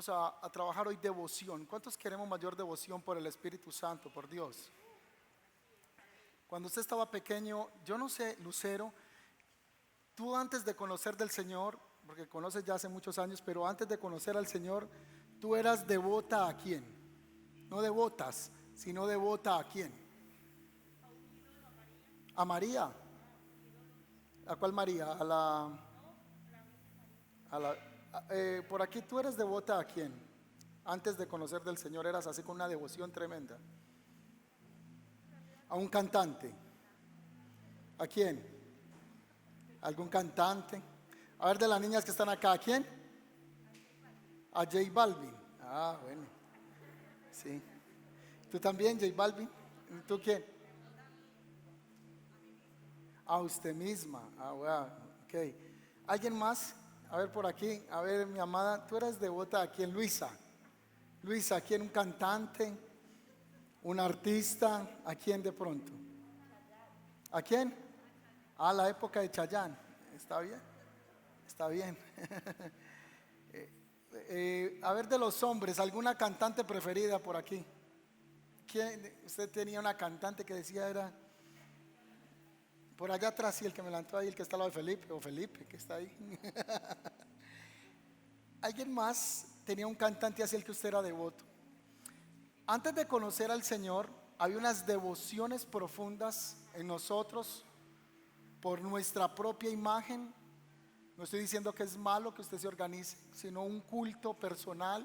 Vamos a trabajar hoy devoción. ¿Cuántos queremos mayor devoción por el Espíritu Santo, por Dios? Cuando usted estaba pequeño, yo no sé, Lucero, tú antes de conocer del Señor, porque conoces ya hace muchos años, pero antes de conocer al Señor, ¿tú eras devota a quién? No devotas, sino devota a quién. A María. ¿A cuál María? Por aquí tú eres devota a quién. Antes de conocer del Señor eras así con una devoción tremenda. A un cantante. ¿A quién? ¿Algún cantante? A ver, de las niñas que están acá, ¿a quién? A J Balvin. Ah, bueno. Sí. ¿Tú también, J Balvin? ¿Tú quién? A usted misma. Ah, wow. Ok. ¿Alguien más? A ver, por aquí. A ver, mi amada, tú eres devota a quién, Luisa. Luisa, ¿a quién? ¿Un cantante? ¿Un artista? ¿A quién de pronto? ¿A quién? A la época de Chayanne. ¿Está bien? Está bien. A ver, de los hombres, ¿alguna cantante preferida por aquí? ¿Quién? Usted tenía una cantante que decía era por allá atrás, y el que me levantó ahí, el que está al lado de Felipe, o Felipe, que está ahí. ¿Alguien más tenía un cantante así el que usted era devoto? Antes de conocer al Señor, había unas devociones profundas en nosotros por nuestra propia imagen. No estoy diciendo que es malo que usted se organice, sino un culto personal,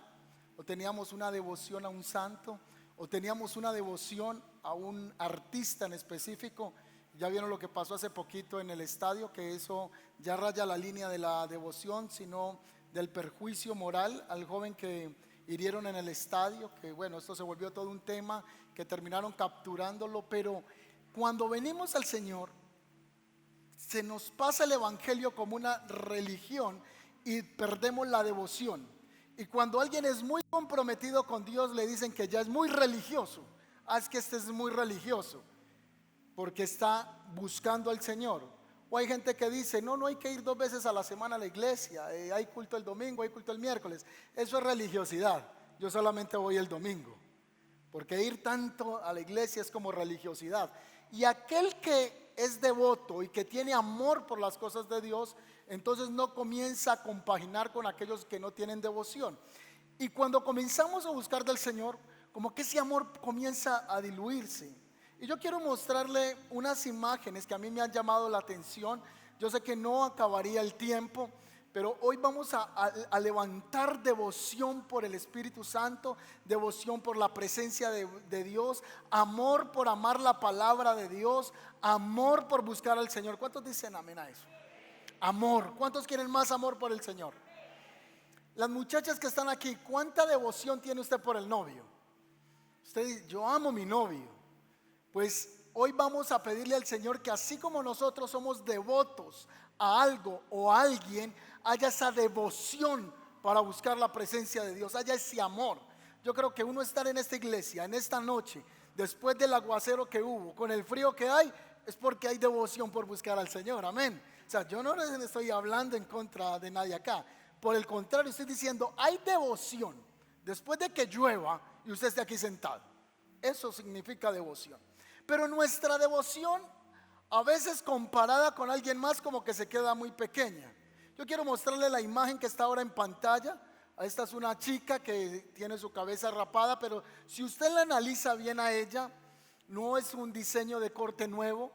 o teníamos una devoción a un santo, o teníamos una devoción a un artista en específico. Ya vieron lo que pasó hace poquito en el estadio, que eso ya raya la línea de la devoción, sino del perjuicio moral al joven que hirieron en el estadio, que bueno, esto se volvió todo un tema, que terminaron capturándolo. Pero cuando venimos al Señor, se nos pasa el evangelio como una religión y perdemos la devoción. Y cuando alguien es muy comprometido con Dios, le dicen que ya es muy religioso. Ah, es que este es muy religioso porque está buscando al Señor. O hay gente que dice, no hay que ir 2 veces a la semana a la iglesia, hay culto el domingo, hay culto el miércoles. Eso es religiosidad. Yo solamente voy el domingo, porque ir tanto a la iglesia es como religiosidad. Y aquel que es devoto y que tiene amor por las cosas de Dios, entonces no comienza a compaginar con aquellos que no tienen devoción. Y cuando comenzamos a buscar del Señor, como que ese amor comienza a diluirse. Y yo quiero mostrarle unas imágenes que a mí me han llamado la atención. Yo sé que no acabaría el tiempo, pero hoy vamos a levantar devoción por el Espíritu Santo, devoción por la presencia de Dios, amor por amar la palabra de Dios, amor por buscar al Señor. ¿Cuántos dicen amén a eso? Amor. ¿Cuántos quieren más amor por el Señor? Las muchachas que están aquí, ¿cuánta devoción tiene usted por el novio? Usted dice, yo amo a mi novio. Pues hoy vamos a pedirle al Señor que así como nosotros somos devotos a algo o a alguien, haya esa devoción para buscar la presencia de Dios, haya ese amor. Yo creo que uno estar en esta iglesia, en esta noche, después del aguacero que hubo, con el frío que hay, es porque hay devoción por buscar al Señor, amén. O sea, yo no les estoy hablando en contra de nadie acá. Por el contrario, estoy diciendo, hay devoción después de que llueva y usted esté aquí sentado. Eso significa devoción. Pero nuestra devoción, a veces comparada con alguien más, como que se queda muy pequeña. Yo quiero mostrarle la imagen que está ahora en pantalla. Esta es una chica que tiene su cabeza rapada, pero si usted la analiza bien a ella, no es un diseño de corte nuevo.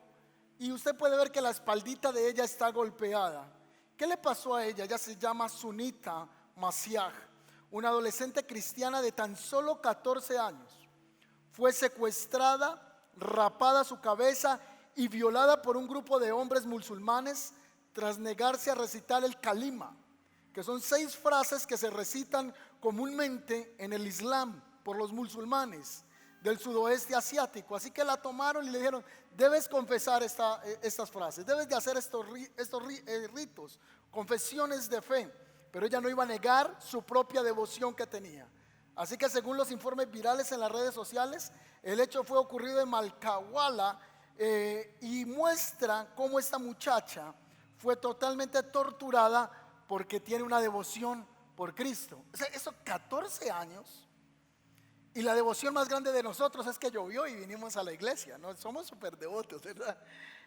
Y usted puede ver que la espaldita de ella está golpeada. ¿Qué le pasó a ella? Ella se llama Sunita Masiaj, una adolescente cristiana de tan solo 14 años. Fue secuestrada, rapada su cabeza y violada por un grupo de hombres musulmanes tras negarse a recitar el kalima, que son 6 frases que se recitan comúnmente en el Islam por los musulmanes del sudoeste asiático. Así que la tomaron y le dijeron, debes confesar estas frases, debes de hacer estos ritos, confesiones de fe. Pero ella no iba a negar su propia devoción que tenía. Así que según los informes virales en las redes sociales, el hecho fue ocurrido en Malcawala, y muestra cómo esta muchacha fue totalmente torturada porque tiene una devoción por Cristo. O sea, eso 14 años. Y la devoción más grande de nosotros es que llovió y vinimos a la iglesia, ¿no? Somos súper devotos, ¿verdad?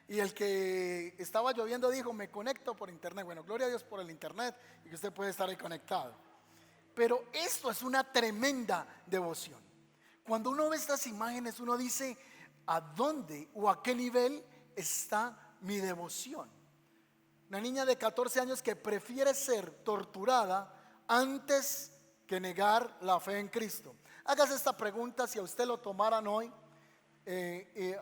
Y el que estaba lloviendo dijo, me conecto por internet. Bueno, gloria a Dios por el internet y que usted puede estar ahí conectado. Pero esto es una tremenda devoción. Cuando uno ve estas imágenes, uno dice, ¿a dónde o a qué nivel está mi devoción? Una niña de 14 años que prefiere ser torturada antes que negar la fe en Cristo. Hágase esta pregunta si a usted lo tomaran hoy,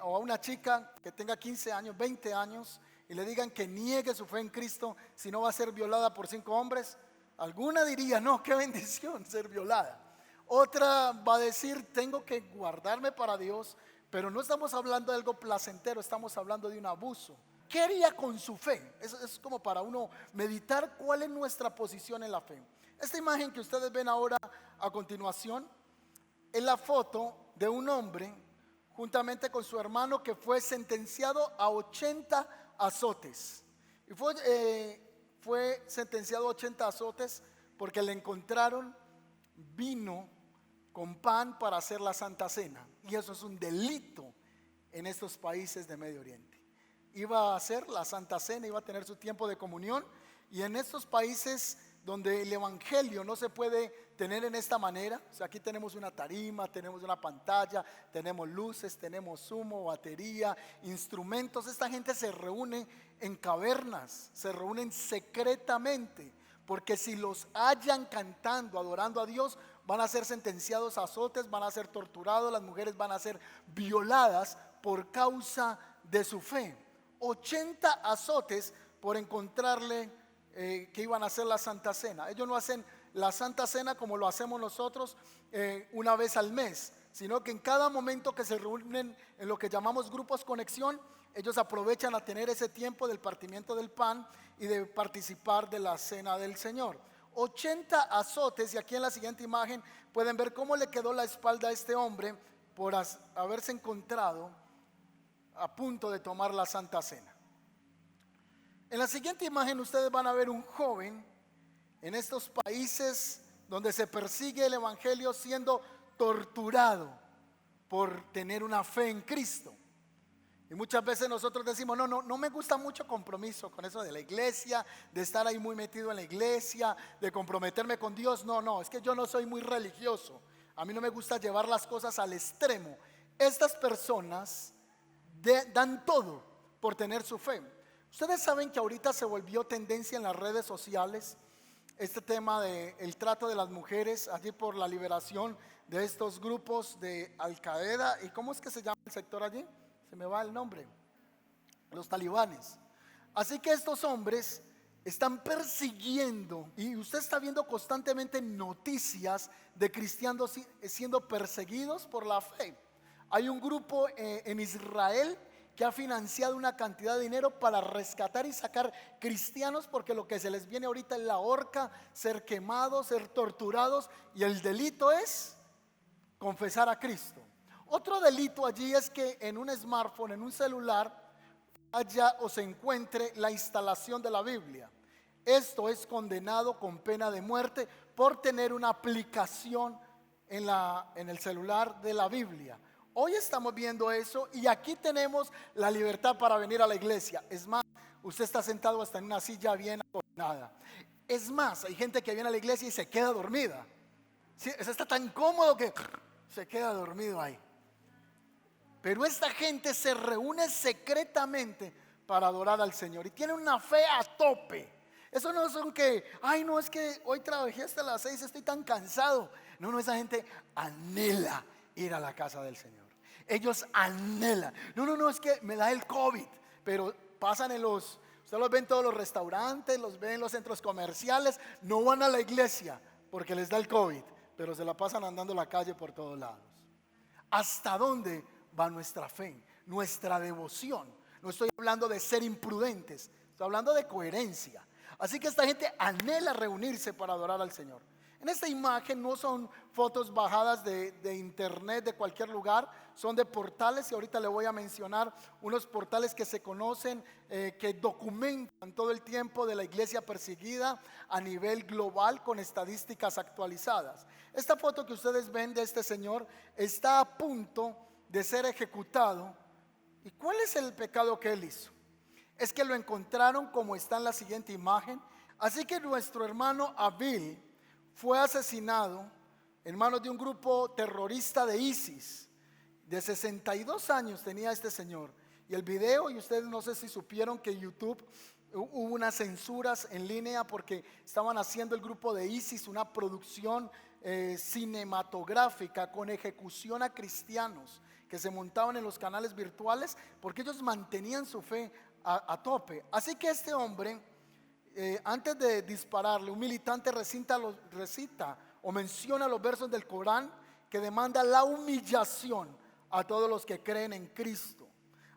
o a una chica que tenga 15 años, 20 años, y le digan que niegue su fe en Cristo, si no va a ser violada por 5 hombres. Alguna diría, no, qué bendición ser violada. Otra va a decir, tengo que guardarme para Dios, pero no estamos hablando de algo placentero, estamos hablando de un abuso. ¿Qué haría con su fe? Es como para uno meditar cuál es nuestra posición en la fe. Esta imagen que ustedes ven ahora a continuación es la foto de un hombre juntamente con su hermano que fue sentenciado a 80 azotes. Y fue sentenciado a 80 azotes porque le encontraron vino con pan para hacer la Santa Cena. Y eso es un delito en estos países de Medio Oriente. Iba a hacer la Santa Cena, iba a tener su tiempo de comunión. Y en estos países donde el evangelio no se puede tener en esta manera, o sea, aquí tenemos una tarima, tenemos una pantalla, tenemos luces, tenemos humo, batería, instrumentos. Esta gente se reúne en cavernas, se reúnen secretamente, porque si los hallan cantando, adorando a Dios, van a ser sentenciados a azotes, van a ser torturados, las mujeres van a ser violadas por causa de su fe. 80 azotes por encontrarle que iban a hacer la Santa Cena. Ellos no hacen la Santa Cena como lo hacemos nosotros una vez al mes, sino que en cada momento que se reúnen en lo que llamamos grupos conexión, ellos aprovechan a tener ese tiempo del partimiento del pan y de participar de la cena del Señor. 80 azotes, y aquí en la siguiente imagen pueden ver cómo le quedó la espalda a este hombre por haberse encontrado a punto de tomar la Santa Cena. En la siguiente imagen ustedes van a ver un joven en estos países donde se persigue el evangelio siendo torturado por tener una fe en Cristo. Y muchas veces nosotros decimos, no me gusta mucho compromiso con eso de la iglesia, de estar ahí muy metido en la iglesia, de comprometerme con Dios. No, es que yo no soy muy religioso. A mí no me gusta llevar las cosas al extremo. Estas personas dan todo por tener su fe. Ustedes saben que ahorita se volvió tendencia en las redes sociales este tema del trato de las mujeres, allí por la liberación de estos grupos de Al Qaeda. ¿Y cómo es que se llama el sector allí? Se me va el nombre. Los talibanes. Así que estos hombres están persiguiendo, y usted está viendo constantemente noticias de cristianos siendo perseguidos por la fe. Hay un grupo en Israel que ha financiado una cantidad de dinero para rescatar y sacar cristianos, porque lo que se les viene ahorita es la horca, ser quemados, ser torturados, y el delito es confesar a Cristo. Otro delito allí es que en un smartphone, en un celular, haya o se encuentre la instalación de la Biblia. Esto es condenado con pena de muerte por tener una aplicación en el celular de la Biblia. Hoy estamos viendo eso y aquí tenemos la libertad para venir a la iglesia. Es más, usted está sentado hasta en una silla bien acomodada. Es más, hay gente que viene a la iglesia y se queda dormida. Sí, eso está tan cómodo que se queda dormido ahí. Pero esta gente se reúne secretamente para adorar al Señor y tiene una fe a tope. Eso no son que, no, es que hoy trabajé hasta las 6, estoy tan cansado. No, esa gente anhela ir a la casa del Señor. Ellos anhelan. No, es que me da el COVID, pero pasan usted los ve en todos los restaurantes, los ve en los centros comerciales, no van a la iglesia porque les da el COVID, pero se la pasan andando la calle por todos lados. ¿Hasta dónde va nuestra fe, nuestra devoción? No estoy hablando de ser imprudentes, estoy hablando de coherencia. Así que esta gente anhela reunirse para adorar al Señor. En esta imagen no son fotos bajadas de internet, de cualquier lugar, son de portales, y ahorita le voy a mencionar unos portales que se conocen, que documentan todo el tiempo de la iglesia perseguida a nivel global con estadísticas actualizadas. Esta foto que ustedes ven de este señor está a punto de ser ejecutado. ¿Y cuál es el pecado que él hizo? Es que lo encontraron como está en la siguiente imagen. Así que nuestro hermano Abil fue asesinado en manos de un grupo terrorista de ISIS. De 62 años tenía este señor. Y el video, y ustedes no sé si supieron que YouTube hubo unas censuras en línea porque estaban haciendo el grupo de ISIS una producción cinematográfica con ejecución a cristianos que se montaban en los canales virtuales porque ellos mantenían su fe a tope. Así que este hombre, antes de dispararle, un militante recita o menciona los versos del Corán que demanda la humillación a todos los que creen en Cristo.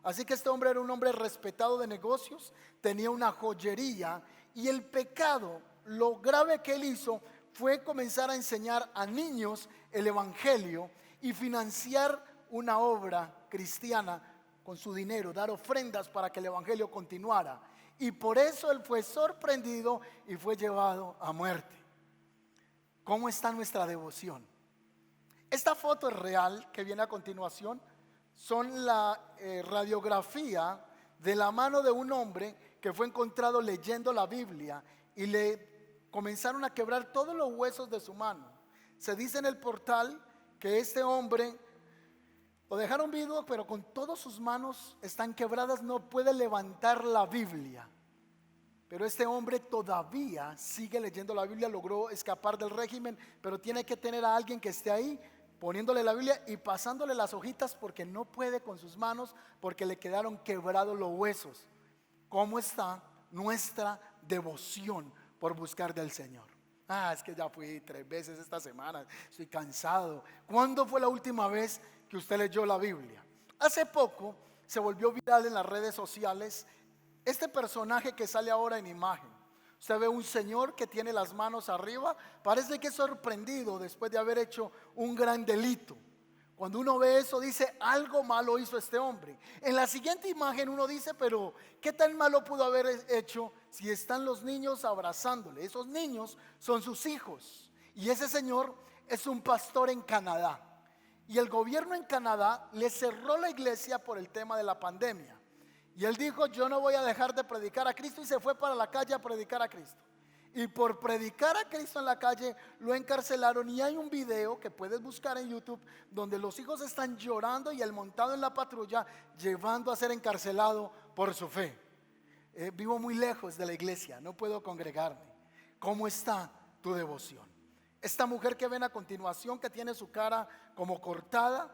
Así que este hombre era un hombre respetado de negocios, tenía una joyería, y el pecado, lo grave que él hizo fue comenzar a enseñar a niños el evangelio y financiar una obra cristiana con su dinero, dar ofrendas para que el evangelio continuara. Y por eso él fue sorprendido y fue llevado a muerte. ¿Cómo está nuestra devoción? Esta foto es real que viene a continuación. Son la radiografía de la mano de un hombre que fue encontrado leyendo la Biblia y le comenzaron a quebrar todos los huesos de su mano. Se dice en el portal que este hombre lo dejaron vivo, pero con todas sus manos están quebradas, no puede levantar la Biblia. Pero este hombre todavía sigue leyendo la Biblia, logró escapar del régimen, pero tiene que tener a alguien que esté ahí poniéndole la Biblia y pasándole las hojitas porque no puede con sus manos porque le quedaron quebrados los huesos. ¿Cómo está nuestra devoción por buscar del Señor? Es que ya fui 3 veces esta semana, estoy cansado. ¿Cuándo fue la última vez que usted leyó la Biblia? Hace poco se volvió viral en las redes sociales este personaje que sale ahora en imagen. Usted ve un señor que tiene las manos arriba, parece que es sorprendido después de haber hecho un gran delito. Cuando uno ve eso dice, algo malo hizo este hombre. En la siguiente imagen uno dice, pero ¿qué tan malo pudo haber hecho si están los niños abrazándole? Esos niños son sus hijos. Y ese señor es un pastor en Canadá. Y el gobierno en Canadá le cerró la iglesia por el tema de la pandemia. Y él dijo, yo no voy a dejar de predicar a Cristo, y se fue para la calle a predicar a Cristo. Y por predicar a Cristo en la calle lo encarcelaron, y hay un video que puedes buscar en YouTube donde los hijos están llorando y él montado en la patrulla llevando a ser encarcelado por su fe. Vivo muy lejos de la iglesia, no puedo congregarme. ¿Cómo está tu devoción? Esta mujer que ven a continuación, que tiene su cara como cortada,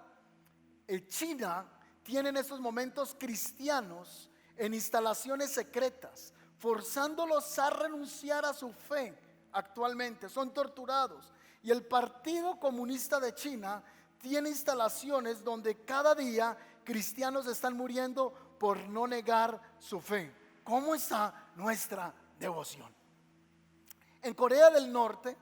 en China tiene en estos momentos cristianos en instalaciones secretas, forzándolos a renunciar a su fe. Actualmente son torturados, y el Partido Comunista de China tiene instalaciones donde cada día cristianos están muriendo por no negar su fe. ¿Cómo está nuestra devoción? En Corea del Norte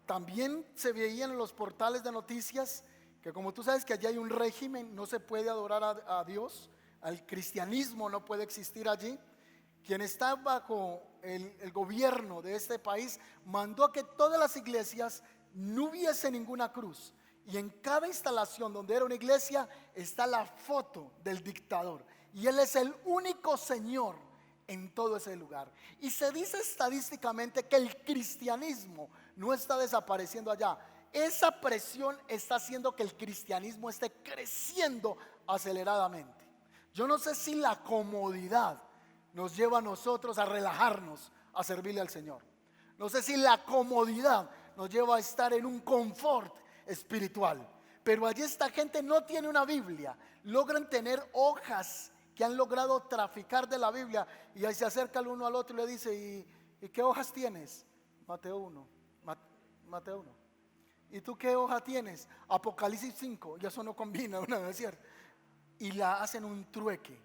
también se veían en los portales de noticias que, como tú sabes que allí hay un régimen, no se puede adorar a Dios, el cristianismo no puede existir allí. Quien está bajo el gobierno de este país mandó a que todas las iglesias no hubiese ninguna cruz, y en cada instalación donde era una iglesia está la foto del dictador, y él es el único señor en todo ese lugar. Y se dice estadísticamente que el cristianismo no está desapareciendo allá. Esa presión está haciendo que el cristianismo esté creciendo aceleradamente. Yo no sé si la comodidad nos lleva a nosotros a relajarnos, a servirle al Señor. No sé si la comodidad nos lleva a estar en un confort espiritual. Pero allí esta gente no tiene una Biblia, logran tener hojas que han logrado traficar de la Biblia, y ahí se acerca el uno al otro y le dice, ¿y qué hojas tienes? Mateo 1, Mateo 1. ¿Y tú qué hoja tienes? Apocalipsis 5. Y eso no combina, ¿no es cierto? Y la hacen un trueque.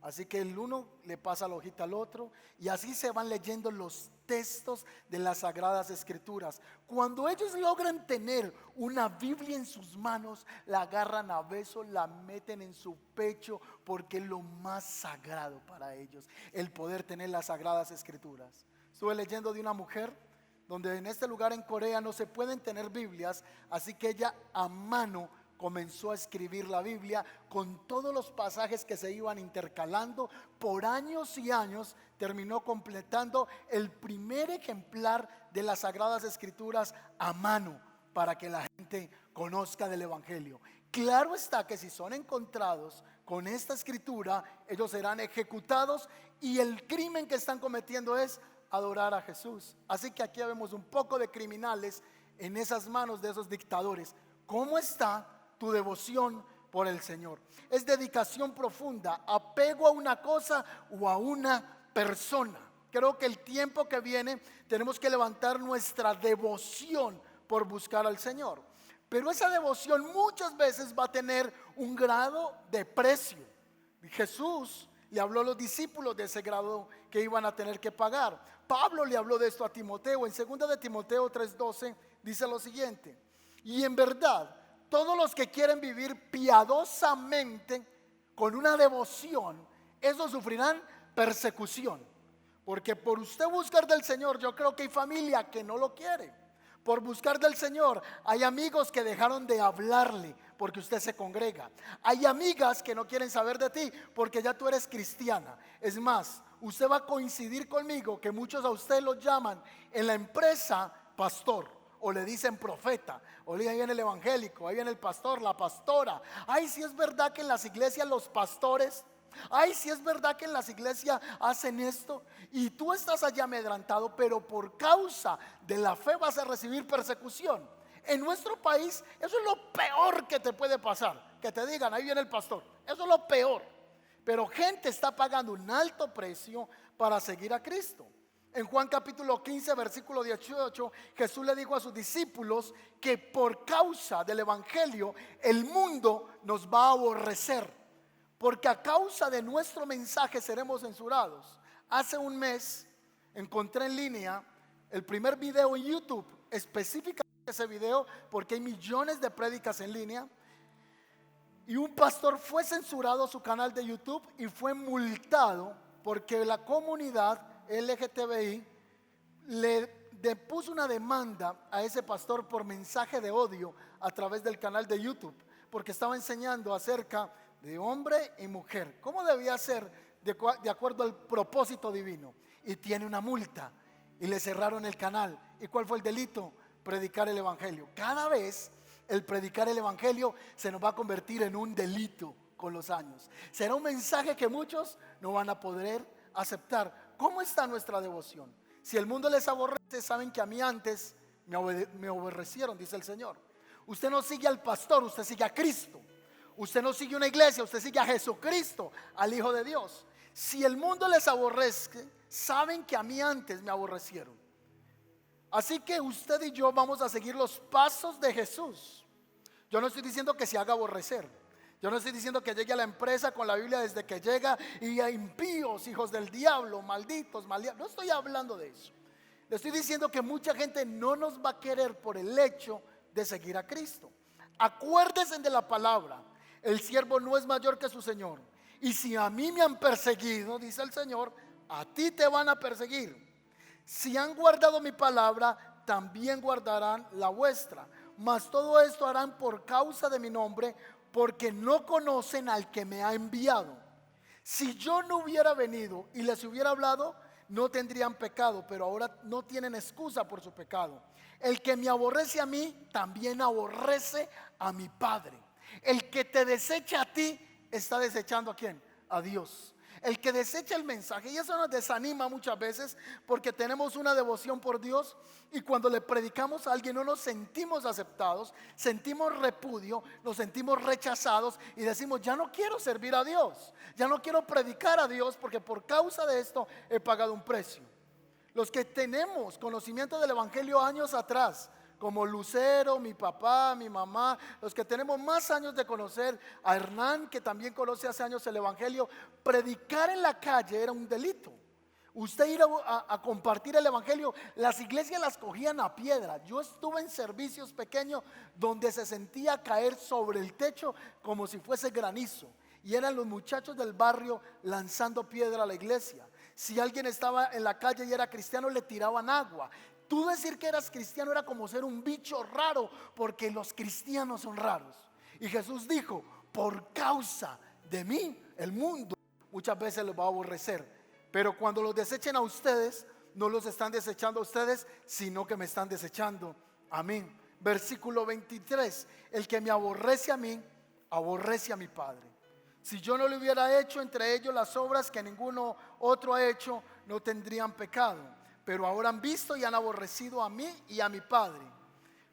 Así que el uno le pasa la hojita al otro y así se van leyendo los textos de las Sagradas Escrituras. Cuando ellos logran tener una Biblia en sus manos, la agarran a besos, la meten en su pecho, porque es lo más sagrado para ellos, el poder tener las Sagradas Escrituras. Estuve leyendo de una mujer donde en este lugar en Corea no se pueden tener Biblias, así que ella a mano comenzó a escribir la Biblia con todos los pasajes que se iban intercalando. Por años y años terminó completando el primer ejemplar de las Sagradas Escrituras a mano, para que la gente conozca del Evangelio. Claro está que si son encontrados con esta escritura, ellos serán ejecutados, y el crimen que están cometiendo es adorar a Jesús. Así que aquí vemos un poco de criminales en esas manos de esos dictadores. ¿Cómo está tu devoción por el Señor? Es dedicación profunda, apego a una cosa o a una persona. Creo que el tiempo que viene tenemos que levantar nuestra devoción por buscar al Señor. Pero esa devoción muchas veces va a tener un grado de precio. Jesús le habló a los discípulos de ese grado que iban a tener que pagar. Pablo le habló de esto a Timoteo. En 2 de Timoteo 3:12 dice lo siguiente: y en verdad, todos los que quieren vivir piadosamente con una devoción, esos sufrirán persecución. Porque por usted buscar del Señor, yo creo que hay familia que no lo quiere. Por buscar del Señor hay amigos que dejaron de hablarle porque usted se congrega. Hay amigas que no quieren saber de ti porque ya tú eres cristiana. Es más, usted va a coincidir conmigo que muchos a usted lo llaman en la empresa pastor, o le dicen profeta, o le dicen: ahí viene el evangélico, ahí viene el pastor, la pastora. Ay, si es verdad que en las iglesias los pastores, ay, si es verdad que en las iglesias hacen esto, y tú estás allá amedrantado, pero por causa de la fe vas a recibir persecución. En nuestro país eso es lo peor que te puede pasar, que te digan: ahí viene el pastor. Eso es lo peor. Pero gente está pagando un alto precio para seguir a Cristo. En Juan capítulo 15 versículo 18, Jesús le dijo a sus discípulos que por causa del evangelio el mundo nos va a aborrecer, porque a causa de nuestro mensaje seremos censurados. Hace un mes encontré en línea el primer video en YouTube, específicamente ese video, porque hay millones de prédicas en línea. Y un pastor fue censurado su canal de YouTube y fue multado porque la comunidad LGTBI le depuso una demanda a ese pastor por mensaje de odio a través del canal de YouTube, porque estaba enseñando acerca de hombre y mujer, cómo debía ser de acuerdo al propósito divino. Y tiene una multa y le cerraron el canal. ¿Y cuál fue el delito? Predicar el evangelio. Cada vez el predicar el evangelio se nos va a convertir en un delito con los años. Será un mensaje que muchos no van a poder aceptar. ¿Cómo está nuestra devoción? Si el mundo les aborrece, saben que a mí antes me aborrecieron, dice el Señor. Usted no sigue al pastor, usted sigue a Cristo. Usted no sigue una iglesia, usted sigue a Jesucristo, al Hijo de Dios. Si el mundo les aborrece, saben que a mí antes me aborrecieron. Así que usted y yo vamos a seguir los pasos de Jesús. Yo no estoy diciendo que se haga aborrecer. Yo no estoy diciendo que llegue a la empresa con la Biblia desde que llega y a impíos, hijos del diablo, malditos, malditos. No estoy hablando de eso. Le estoy diciendo que mucha gente no nos va a querer por el hecho de seguir a Cristo. Acuérdense de la palabra: el siervo no es mayor que su Señor. Y si a mí me han perseguido, dice el Señor, a ti te van a perseguir. Si han guardado mi palabra, también guardarán la vuestra. Mas todo esto harán por causa de mi nombre, porque no conocen al que me ha enviado. Si yo no hubiera venido y les hubiera hablado, no tendrían pecado, pero ahora no tienen excusa por su pecado. El que me aborrece a mí, también aborrece a mi Padre. El que te desecha a ti, está desechando ¿a quién? A Dios. El que desecha el mensaje, y eso nos desanima muchas veces porque tenemos una devoción por Dios y cuando le predicamos a alguien no nos sentimos aceptados, sentimos repudio, nos sentimos rechazados y decimos: ya no quiero servir a Dios, ya no quiero predicar a Dios porque por causa de esto he pagado un precio. Los que tenemos conocimiento del evangelio años atrás como Lucero, mi papá, mi mamá, los que tenemos más años de conocer, a Hernán, que también conoce hace años el Evangelio, predicar en la calle era un delito. Usted ir a compartir el Evangelio, las iglesias las cogían a piedra. Yo estuve en servicios pequeños donde se sentía caer sobre el techo como si fuese granizo. Y eran los muchachos del barrio lanzando piedra a la iglesia. Si alguien estaba en la calle y era cristiano, le tiraban agua. Tú decir que eras cristiano era como ser un bicho raro, porque los cristianos son raros. Y Jesús dijo: por causa de mí, el mundo muchas veces los va a aborrecer. Pero cuando los desechen a ustedes, no los están desechando a ustedes, sino que me están desechando a mí. Versículo 23: el que me aborrece a mí, aborrece a mi Padre. Si yo no le hubiera hecho entre ellos las obras que ninguno otro ha hecho, no tendrían pecado. Pero ahora han visto y han aborrecido a mí y a mi Padre.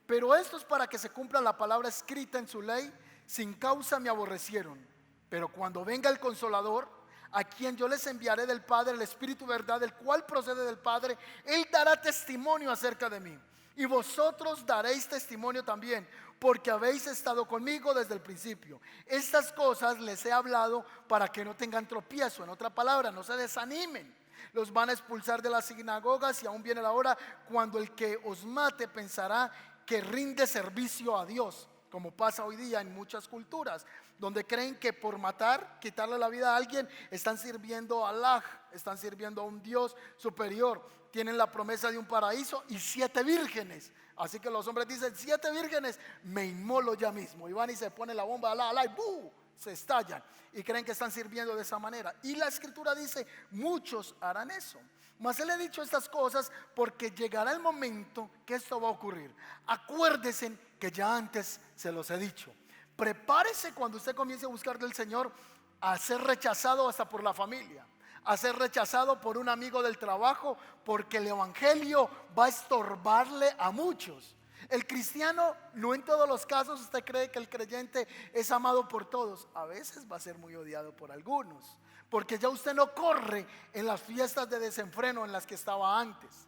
Pero esto es para que se cumpla la palabra escrita en su ley: sin causa me aborrecieron. Pero cuando venga el Consolador, a quien yo les enviaré del Padre, el Espíritu verdad, el cual procede del Padre, Él dará testimonio acerca de mí. Y vosotros daréis testimonio también, porque habéis estado conmigo desde el principio. Estas cosas les he hablado para que no tengan tropiezo. En otra palabra, no se desanimen. Los van a expulsar de las sinagogas y aún viene la hora cuando el que os mate pensará que rinde servicio a Dios, como pasa hoy día en muchas culturas, donde creen que por matar, quitarle la vida a alguien, están sirviendo a Allah, están sirviendo a un Dios superior. Tienen la promesa de un paraíso y 7 vírgenes. Así que los hombres dicen: 7 vírgenes, me inmolo ya mismo. Y van y se pone la bomba, Allah, y ¡buu!, se estallan. Y creen que están sirviendo de esa manera. Y la escritura dice: muchos harán eso. Mas él ha dicho estas cosas porque llegará el momento que esto va a ocurrir. Acuérdense que ya antes se los he dicho. Prepárese cuando usted comience a buscar del Señor a ser rechazado hasta por la familia, a ser rechazado por un amigo del trabajo, porque el Evangelio va a estorbarle a muchos. El cristiano, no en todos los casos usted cree que el creyente es amado por todos. A veces va a ser muy odiado por algunos, porque ya usted no corre en las fiestas de desenfreno en las que estaba antes.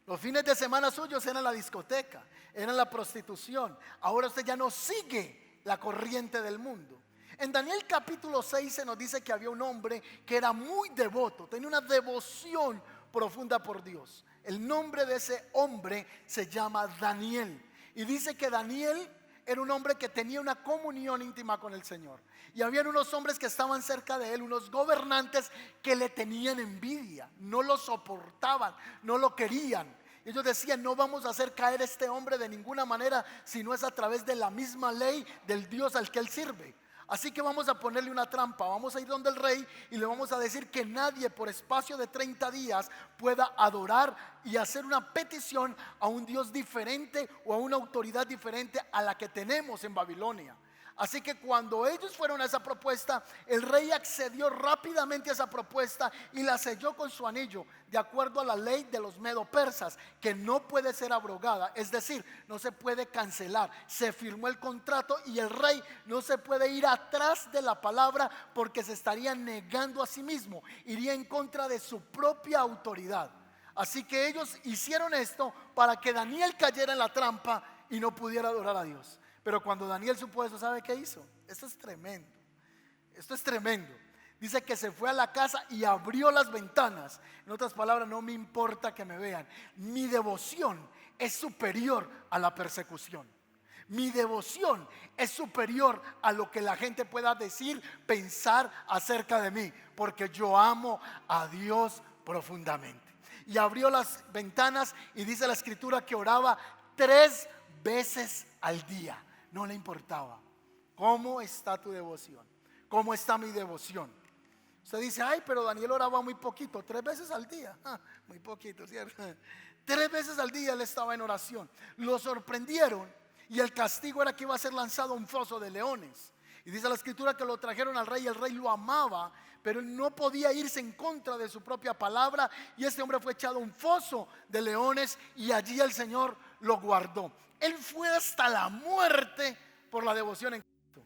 Los fines de semana suyos eran la discoteca, eran la prostitución. Ahora usted ya no sigue la corriente del mundo. En Daniel capítulo 6 se nos dice que había un hombre que era muy devoto, tenía una devoción profunda por Dios. El nombre de ese hombre se llama Daniel. Y dice que Daniel era un hombre que tenía una comunión íntima con el Señor. Y habían unos hombres que estaban cerca de él, unos gobernantes que le tenían envidia, no lo soportaban, no lo querían. Ellos decían: no vamos a hacer caer a este hombre de ninguna manera, si no es a través de la misma ley del Dios al que él sirve. Así que vamos a ponerle una trampa, vamos a ir donde el rey y le vamos a decir que nadie por espacio de 30 días pueda adorar y hacer una petición a un Dios diferente o a una autoridad diferente a la que tenemos en Babilonia. Así que cuando ellos fueron a esa propuesta, el rey accedió rápidamente a esa propuesta y la selló con su anillo, de acuerdo a la ley de los medo-persas, que no puede ser abrogada, es decir, no se puede cancelar. Se firmó el contrato y el rey no se puede ir atrás de la palabra, porque se estaría negando a sí mismo, iría en contra de su propia autoridad. Así que ellos hicieron esto para que Daniel cayera en la trampa y no pudiera adorar a Dios. Pero cuando Daniel supo eso, ¿sabe qué hizo? Esto es tremendo. Esto es tremendo. Dice que se fue a la casa y abrió las ventanas. En otras palabras, no me importa que me vean. Mi devoción es superior a la persecución. Mi devoción es superior a lo que la gente pueda decir, pensar acerca de mí, porque yo amo a Dios profundamente. Y abrió las ventanas y dice la escritura que oraba 3 veces al día. No le importaba. ¿Cómo está tu devoción? ¿Cómo está mi devoción? Usted dice: ay, pero Daniel oraba muy poquito. 3 veces al día. Muy poquito, ¿cierto? 3 veces al día él estaba en oración. Lo sorprendieron y el castigo era que iba a ser lanzado a un foso de leones. Y dice la escritura que lo trajeron al rey y el rey lo amaba, pero él no podía irse en contra de su propia palabra. Y este hombre fue echado a un foso de leones y allí el Señor lo guardó. Él fue hasta la muerte por la devoción en Cristo.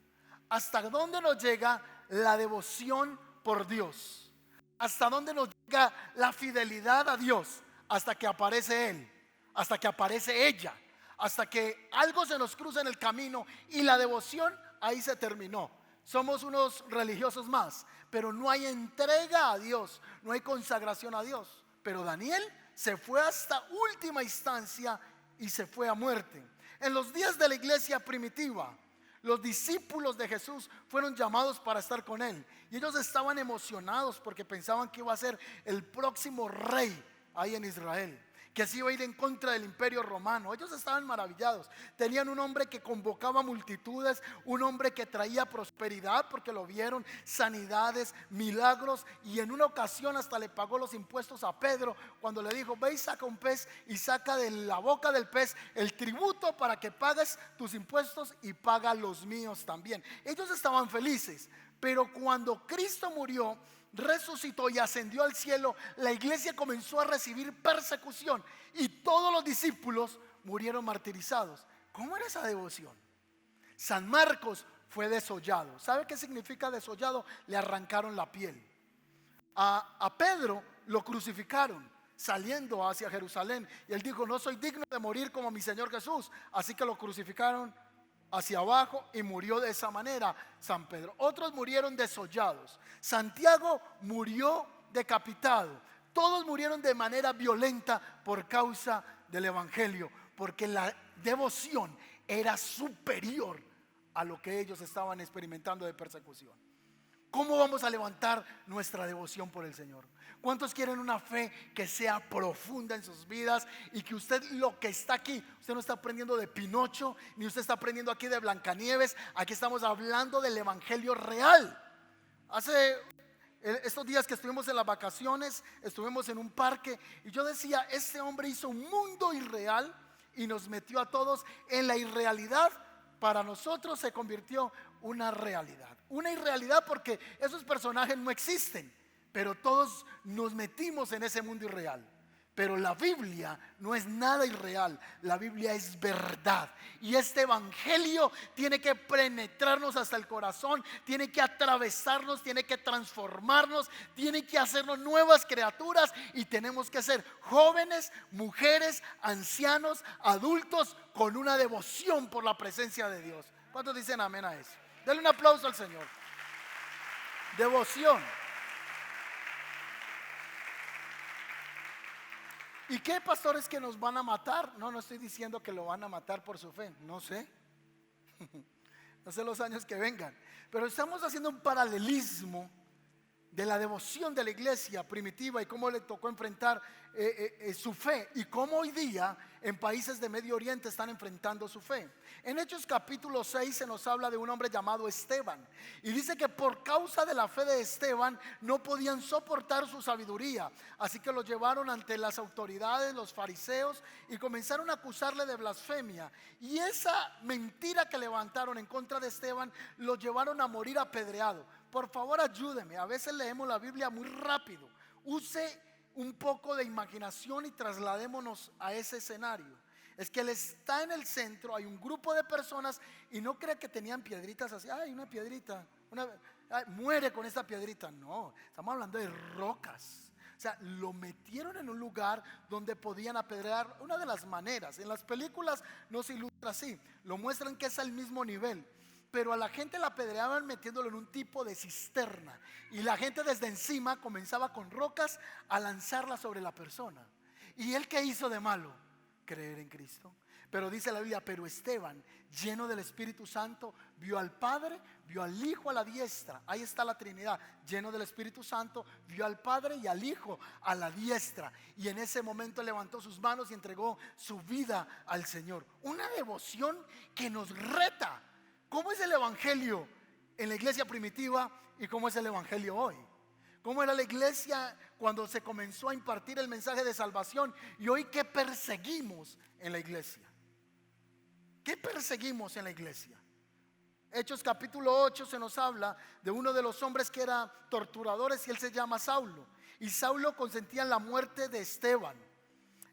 ¿Hasta dónde nos llega la devoción por Dios? ¿Hasta dónde nos llega la fidelidad a Dios? Hasta que aparece Él. hasta que aparece ella, hasta que algo se nos cruza en el camino y la devoción ahí se terminó. Somos unos religiosos más, pero no hay entrega a Dios, no hay consagración a Dios. Pero Daniel se fue hasta última instancia y se fue a muerte. En los días de la iglesia primitiva, los discípulos de Jesús fueron llamados para estar con él, y ellos estaban emocionados porque pensaban que iba a ser el próximo rey ahí en Israel, que así iba a ir en contra del imperio romano. Ellos estaban maravillados. Tenían un hombre que convocaba multitudes, un hombre que traía prosperidad porque lo vieron, sanidades, milagros, y en una ocasión hasta le pagó los impuestos a Pedro cuando le dijo: ve y saca un pez y saca de la boca del pez el tributo para que pagues tus impuestos y paga los míos también. Ellos estaban felices, pero cuando Cristo murió, resucitó y ascendió al cielo, la iglesia comenzó a recibir persecución y todos los discípulos murieron martirizados. ¿Cómo era esa devoción? San Marcos fue desollado. ¿Sabe qué significa desollado? Le arrancaron la piel. A Pedro lo crucificaron saliendo hacia Jerusalén, y él dijo: no soy digno de morir como mi Señor Jesús. Así que lo crucificaron hacia abajo y murió de esa manera San Pedro. Otros murieron desollados. Santiago murió decapitado. Todos murieron de manera violenta por causa del evangelio, porque la devoción era superior a lo que ellos estaban experimentando de persecución. ¿Cómo vamos a levantar nuestra devoción por el Señor? ¿Cuántos quieren una fe que sea profunda en sus vidas y que usted, lo que está aquí, usted no está aprendiendo de Pinocho, ni usted está aprendiendo aquí de Blancanieves? Aquí estamos hablando del evangelio real. Estos días que estuvimos en las vacaciones, estuvimos en un parque y yo decía: este hombre hizo un mundo irreal y nos metió a todos en la irrealidad. Para nosotros se convirtió una realidad, una irrealidad, porque esos personajes no existen, pero todos nos metimos en ese mundo irreal. Pero la Biblia no es nada irreal, la Biblia es verdad. Y este evangelio tiene que penetrarnos hasta el corazón, tiene que atravesarnos, tiene que transformarnos, tiene que hacernos nuevas criaturas. Y tenemos que ser jóvenes, mujeres, ancianos, adultos, con una devoción por la presencia de Dios. ¿Cuántos dicen amén a eso? Denle un aplauso al Señor. Devoción. ¿Y qué, pastores, que nos van a matar? No estoy diciendo que lo van a matar por su fe, no sé. No sé los años que vengan, pero estamos haciendo un paralelismo de la devoción de la iglesia primitiva y cómo le tocó enfrentar su fe, y cómo hoy día en países de Medio Oriente están enfrentando su fe. En Hechos capítulo 6 se nos habla de un hombre llamado Esteban, y dice que por causa de la fe de Esteban no podían soportar su sabiduría, así que lo llevaron ante las autoridades, los fariseos, y comenzaron a acusarle de blasfemia. Y esa mentira que levantaron en contra de Esteban lo llevaron a morir apedreado. Por favor, ayúdeme, a veces leemos la Biblia muy rápido. Use un poco de imaginación y trasladémonos a ese escenario. Es que él está en el centro, hay un grupo de personas, y no cree que tenían piedritas así: ay, una piedrita, muere con esta piedrita. No, estamos hablando de rocas. O sea, lo metieron en un lugar donde podían apedrear. Una de las maneras, en las películas no se ilustra así, lo muestran que es al mismo nivel, pero a la gente la apedreaban metiéndolo en un tipo de cisterna, y la gente desde encima comenzaba con rocas a lanzarlas sobre la persona. ¿Y él qué hizo de malo? Creer en Cristo. Pero dice la Biblia: pero Esteban, lleno del Espíritu Santo, vio al Padre, vio al Hijo a la diestra. Ahí está la Trinidad. Lleno del Espíritu Santo, vio al Padre y al Hijo a la diestra. Y en ese momento levantó sus manos y entregó su vida al Señor. Una devoción que nos reta. ¿Cómo es el evangelio en la iglesia primitiva y cómo es el evangelio hoy? ¿Cómo era la iglesia cuando se comenzó a impartir el mensaje de salvación? Y hoy, ¿qué perseguimos en la iglesia? ¿Qué perseguimos en la iglesia? Hechos capítulo 8 se nos habla de uno de los hombres que era torturadores, y él se llama Saulo. Y Saulo consentía en la muerte de Esteban.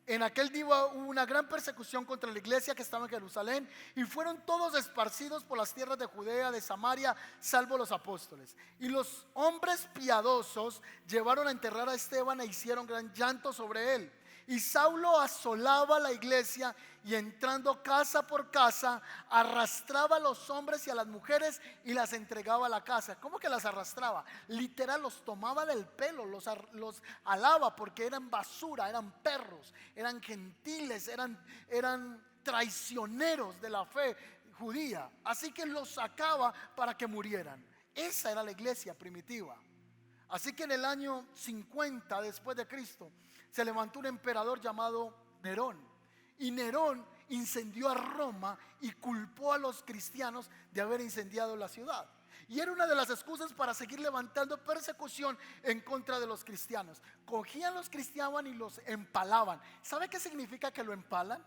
En aquel día hubo una gran persecución contra la iglesia que estaba en Jerusalén, y fueron todos esparcidos por las tierras de Judea, de Samaria, salvo los apóstoles. Y los hombres piadosos llevaron a enterrar a Esteban e hicieron gran llanto sobre él. Y Saulo asolaba la iglesia y entrando casa por casa, arrastraba a los hombres y a las mujeres y las entregaba a la casa. ¿Cómo que las arrastraba? Literal, los tomaba del pelo, los alaba porque eran basura, eran perros, eran gentiles, eran traicioneros de la fe judía. Así que los sacaba para que murieran. Esa era la iglesia primitiva. Así que en el año 50 después de Cristo se levantó un emperador llamado Nerón. Y Nerón incendió a Roma y culpó a los cristianos de haber incendiado la ciudad. Y era una de las excusas para seguir levantando persecución en contra de los cristianos. Cogían los cristianos y los empalaban. ¿Sabe qué significa que lo empalan?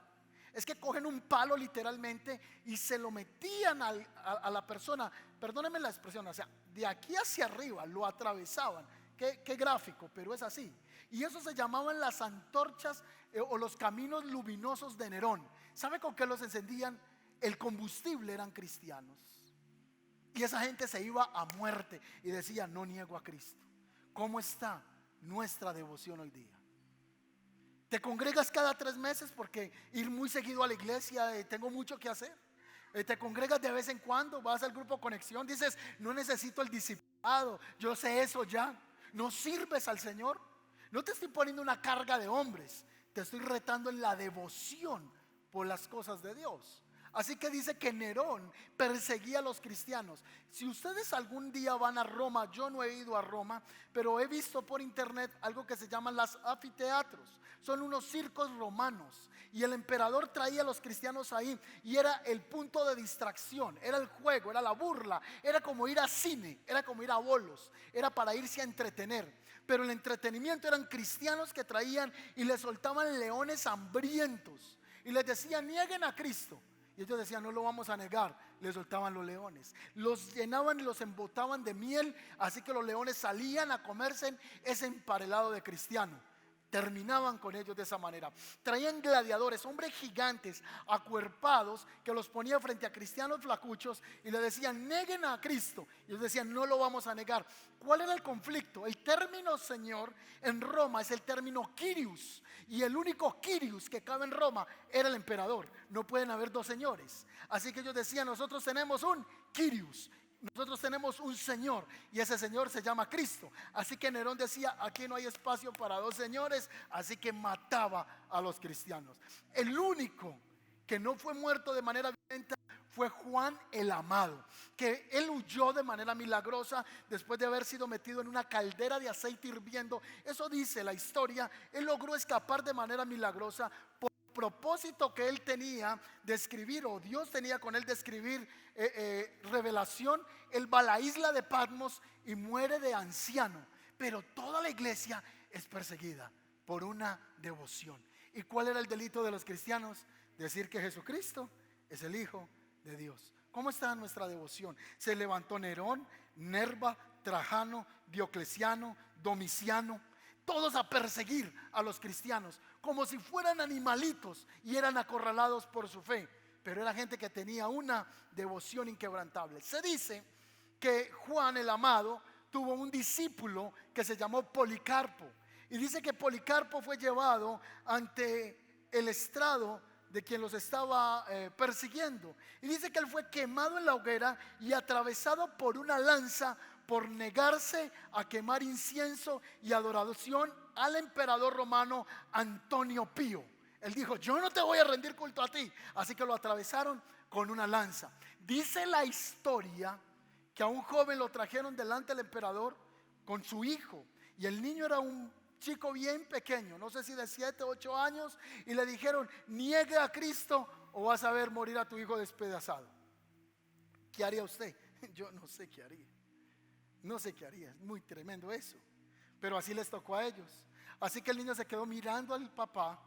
Es que cogen un palo literalmente y se lo metían a la persona, perdónenme la expresión, o sea, de aquí hacia arriba lo atravesaban. Qué gráfico, pero es así. Y eso se llamaban las antorchas o los caminos luminosos de Nerón. ¿Sabe con qué los encendían? El combustible eran cristianos. Y esa gente se iba a muerte y decía: no niego a Cristo. ¿Cómo está nuestra devoción hoy día? ¿Te congregas cada 3 meses? Porque ir muy seguido a la iglesia, tengo mucho que hacer. Te congregas de vez en cuando, vas al grupo Conexión, dices: no necesito el discipulado, yo sé eso ya. No sirves al Señor. No te estoy poniendo una carga de hombres, te estoy retando en la devoción por las cosas de Dios. Así que dice que Nerón perseguía a los cristianos. Si ustedes algún día van a Roma, yo no he ido a Roma, pero he visto por internet algo que se llaman los anfiteatros. Son unos circos romanos y el emperador traía a los cristianos ahí y era el punto de distracción, era el juego, era la burla, era como ir a cine, era como ir a bolos, era para irse a entretener. Pero el entretenimiento eran cristianos que traían y les soltaban leones hambrientos y les decían: nieguen a Cristo. Y ellos decían: no lo vamos a negar. Les soltaban los leones, los llenaban y los embotaban de miel. Así que los leones salían a comerse ese emparelado de cristiano. Terminaban con ellos de esa manera. Traían gladiadores, hombres gigantes, acuerpados, que los ponía frente a cristianos flacuchos y le decían: neguen a Cristo. Y ellos decían: no lo vamos a negar. ¿Cuál era el conflicto? El término Señor en Roma es el término Kyrios, y el único Kyrios que cabe en Roma era el emperador. No pueden haber 2 señores. Así que ellos decían: nosotros tenemos un Kyrios, nosotros tenemos un Señor, y ese Señor se llama Cristo. Así que Nerón decía: aquí no hay espacio para 2 señores. Así que mataba a los cristianos. El único que no fue muerto de manera violenta fue Juan el Amado, que él huyó de manera milagrosa después de haber sido metido en una caldera de aceite hirviendo. Eso dice la historia. Él logró escapar de manera milagrosa por el propósito que él tenía de escribir, o Dios tenía con él de escribir revelación. Él va a la isla de Patmos y muere de anciano. Pero toda la iglesia es perseguida por una devoción. ¿Y cuál era el delito de los cristianos? Decir que Jesucristo es el Hijo de Dios. ¿Cómo está nuestra devoción? Se levantó Nerón, Nerva, Trajano, Diocleciano, Domiciano, todos a perseguir a los cristianos como si fueran animalitos, y eran acorralados por su fe. Pero era gente que tenía una devoción inquebrantable. Se dice que Juan el Amado tuvo un discípulo que se llamó Policarpo, y dice que Policarpo fue llevado ante el estrado de quien los estaba persiguiendo, y dice que él fue quemado en la hoguera y atravesado por una lanza por negarse a quemar incienso y adoración al emperador romano Antonio Pío. Él dijo: yo no te voy a rendir culto a ti. Así que lo atravesaron con una lanza. Dice la historia que a un joven lo trajeron delante del emperador con su hijo, y el niño era un chico bien pequeño, no sé si de 7 o 8 años, y le dijeron: niegue a Cristo o vas a ver morir a tu hijo despedazado. ¿Qué haría usted? Yo no sé qué haría. No sé qué haría, es muy tremendo eso. Pero así les tocó a ellos. Así que el niño se quedó mirando al papá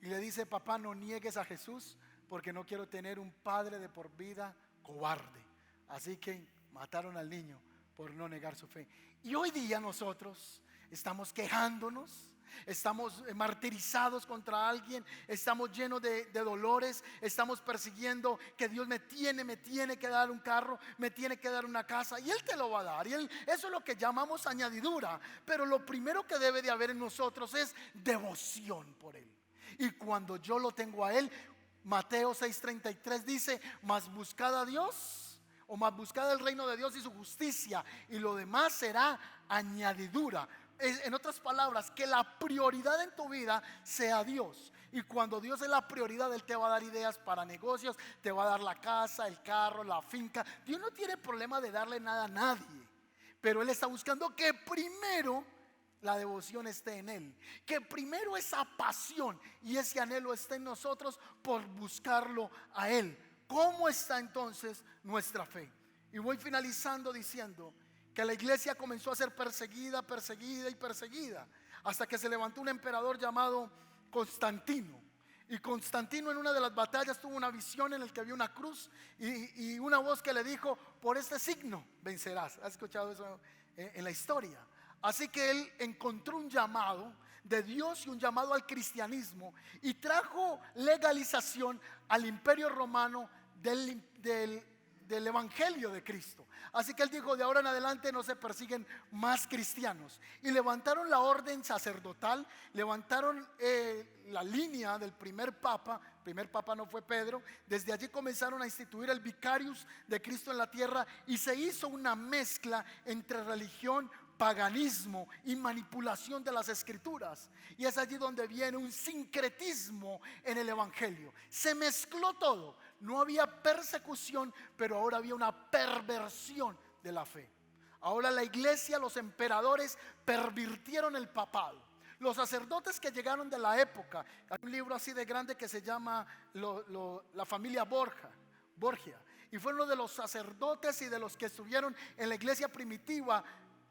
y le dice: papá, no niegues a Jesús, porque no quiero tener un padre de por vida cobarde. Así que mataron al niño por no negar su fe. Y hoy día nosotros estamos quejándonos, estamos martirizados contra alguien, estamos llenos de dolores, estamos persiguiendo que Dios me tiene que dar un carro, me tiene que dar una casa, y Él te lo va a dar. Y eso es lo que llamamos añadidura. Pero lo primero que debe de haber en nosotros es devoción por Él. Y cuando yo lo tengo a Él, Mateo 6:33 dice: mas buscad a Dios, o más buscad el reino de Dios y su justicia, y lo demás será añadidura. En otras palabras, que la prioridad en tu vida sea Dios. Y cuando Dios es la prioridad, Él te va a dar ideas para negocios, te va a dar la casa, el carro, la finca. Dios no tiene problema de darle nada a nadie, pero Él está buscando que primero la devoción esté en Él, que primero esa pasión y ese anhelo esté en nosotros por buscarlo a Él. ¿Cómo está entonces nuestra fe? Y voy finalizando diciendo que la iglesia comenzó a ser perseguida, perseguida y perseguida, hasta que se levantó un emperador llamado Constantino. Y Constantino, en una de las batallas, tuvo una visión en la que había una cruz y una voz que le dijo: por este signo vencerás. ¿Has escuchado eso en la historia? Así que él encontró un llamado de Dios y un llamado al cristianismo, y trajo legalización al imperio romano del evangelio de Cristo. Así que él dijo: de ahora en adelante no se persiguen más cristianos. Y levantaron la orden sacerdotal, levantaron la línea del primer papa. El primer papa no fue Pedro. Desde allí comenzaron a instituir el vicarius de Cristo en la tierra, y se hizo una mezcla entre religión, paganismo y manipulación de las escrituras. Y es allí donde viene un sincretismo en el evangelio. Se mezcló todo. No había persecución, pero ahora había una perversión de la fe. Ahora la iglesia, los emperadores pervirtieron el papado. Los sacerdotes que llegaron de la época, hay un libro así de grande que se llama la familia Borgia, y fue uno de los sacerdotes y de los que estuvieron en la iglesia primitiva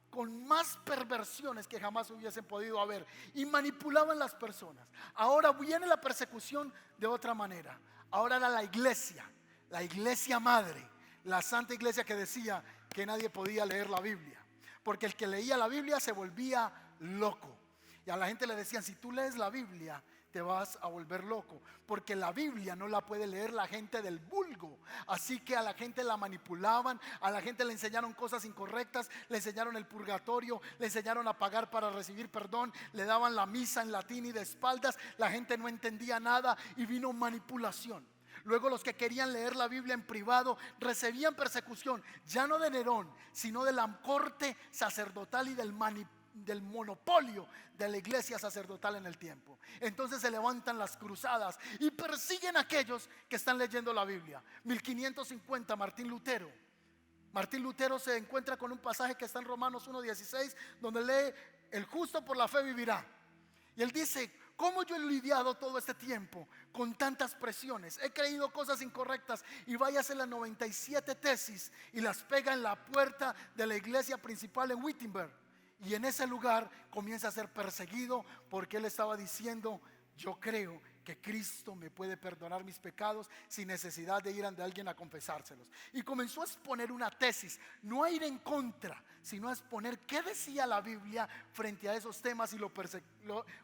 con más perversiones que jamás hubiesen podido haber, y manipulaban las personas. Ahora viene la persecución de otra manera. Ahora era la iglesia madre, la santa iglesia, que decía que nadie podía leer la Biblia, porque el que leía la Biblia se volvía loco. Y a la gente le decían: si tú lees la Biblia te vas a volver loco, porque la Biblia no la puede leer la gente del vulgo. Así que a la gente la manipulaban, a la gente le enseñaron cosas incorrectas, le enseñaron el purgatorio, le enseñaron a pagar para recibir perdón, le daban la misa en latín y de espaldas. La gente no entendía nada y vino manipulación. Luego los que querían leer la Biblia en privado recibían persecución, ya no de Nerón, sino de la corte sacerdotal y del monopolio de la iglesia sacerdotal en el tiempo. Entonces se levantan las cruzadas y persiguen a aquellos que están leyendo la Biblia. 1550, Martín Lutero se encuentra con un pasaje que está en Romanos 1:16, donde lee: el justo por la fe vivirá. Y él dice: ¿cómo yo he lidiado todo este tiempo con tantas presiones? He creído cosas incorrectas, y vaya a hacer las 97 tesis y las pega en la puerta de la iglesia principal en Wittenberg. Y en ese lugar comienza a ser perseguido, porque él estaba diciendo: yo creo que Cristo me puede perdonar mis pecados sin necesidad de ir ante alguien a confesárselos. Y comenzó a exponer una tesis, no a ir en contra, sino a exponer qué decía la Biblia frente a esos temas, y lo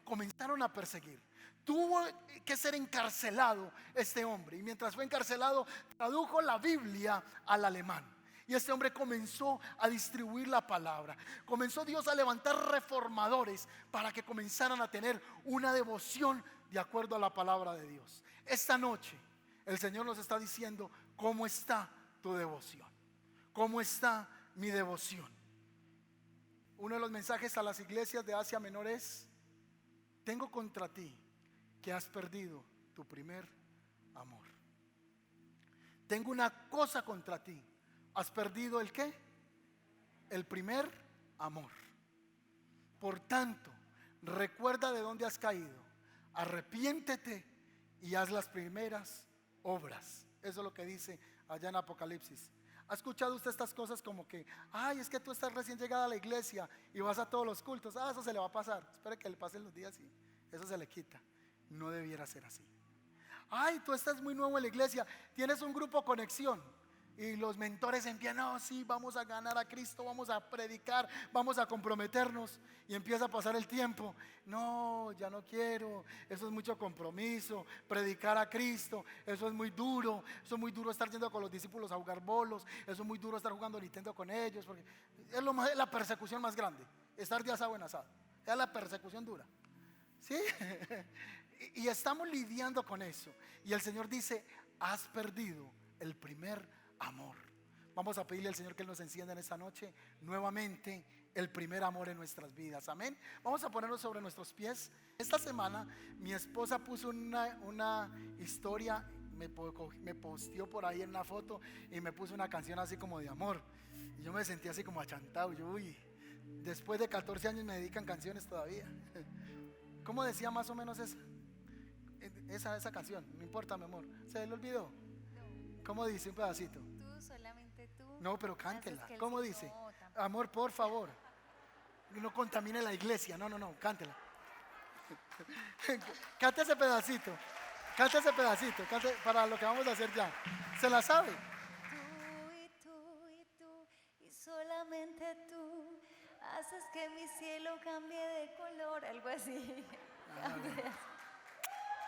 comenzaron a perseguir. Tuvo que ser encarcelado este hombre, y mientras fue encarcelado tradujo la Biblia al alemán. Y este hombre comenzó a distribuir la palabra. Comenzó Dios a levantar reformadores para que comenzaran a tener una devoción de acuerdo a la palabra de Dios. Esta noche el Señor nos está diciendo: ¿cómo está tu devoción? ¿Cómo está mi devoción? Uno de los mensajes a las iglesias de Asia Menor es: tengo contra ti que has perdido tu primer amor. Tengo una cosa contra ti: has perdido ¿el qué? El primer amor. Por tanto, recuerda de dónde has caído, arrepiéntete y haz las primeras obras. Eso es lo que dice allá en Apocalipsis. ¿Ha escuchado usted estas cosas como que: ay, es que tú estás recién llegada a la iglesia y vas a todos los cultos? Eso se le va a pasar, espere que le pasen los días y eso se le quita. No debiera ser así. Ay, tú estás muy nuevo en la iglesia, tienes un grupo conexión, y los mentores empiezan: no, sí, vamos a ganar a Cristo, vamos a predicar, vamos a comprometernos. Y empieza a pasar el tiempo: no, ya no quiero, eso es mucho compromiso, predicar a Cristo, eso es muy duro. Eso es muy duro estar yendo con los discípulos a jugar bolos, eso es muy duro estar jugando Nintendo con ellos, porque es la persecución más grande, estar de asado en asado, es la persecución dura, ¿sí? y estamos lidiando con eso. Y el Señor dice, has perdido el primer amor. Vamos a pedirle al Señor que Él nos encienda en esta noche nuevamente el primer amor en nuestras vidas. Amén. Vamos a ponernos sobre nuestros pies. Esta semana mi esposa puso una historia, me posteó por ahí en una foto y me puso una canción así como de amor. Y yo me sentí así como achantado. Yo, uy, después de 14 años me dedican canciones todavía. ¿Cómo decía más o menos esa canción? No importa, mi amor. ¿Se le olvidó? ¿Cómo dice un pedacito? Tú, solamente tú. No, pero cántela. ¿Cómo dice? No, Amor, por favor. No contamine la iglesia. No, cántela. Cante ese pedacito. Cante ese pedacito. Cante para lo que vamos a hacer ya. ¿Se la sabe? tú y tú y tú y solamente tú haces que mi cielo cambie de color, algo así. Cambie.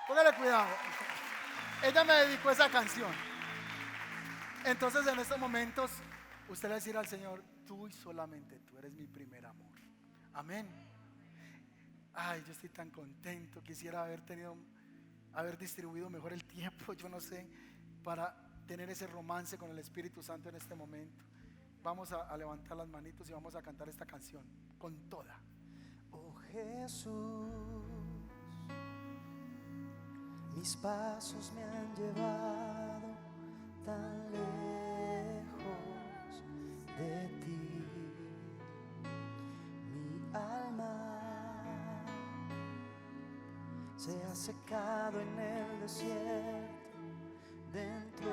Póngale cuidado. Ella me dedicó esa canción. Entonces en estos momentos usted le va a decir al Señor, tú y solamente tú eres mi primer amor. Amén. Ay, yo estoy tan contento. Quisiera haber distribuido mejor el tiempo, yo no sé, para tener ese romance con el Espíritu Santo en este momento. Vamos a levantar las manitos y vamos a cantar esta canción con toda. Oh Jesús, mis pasos me han llevado tan lejos de ti. Mi alma se ha secado en el desierto dentro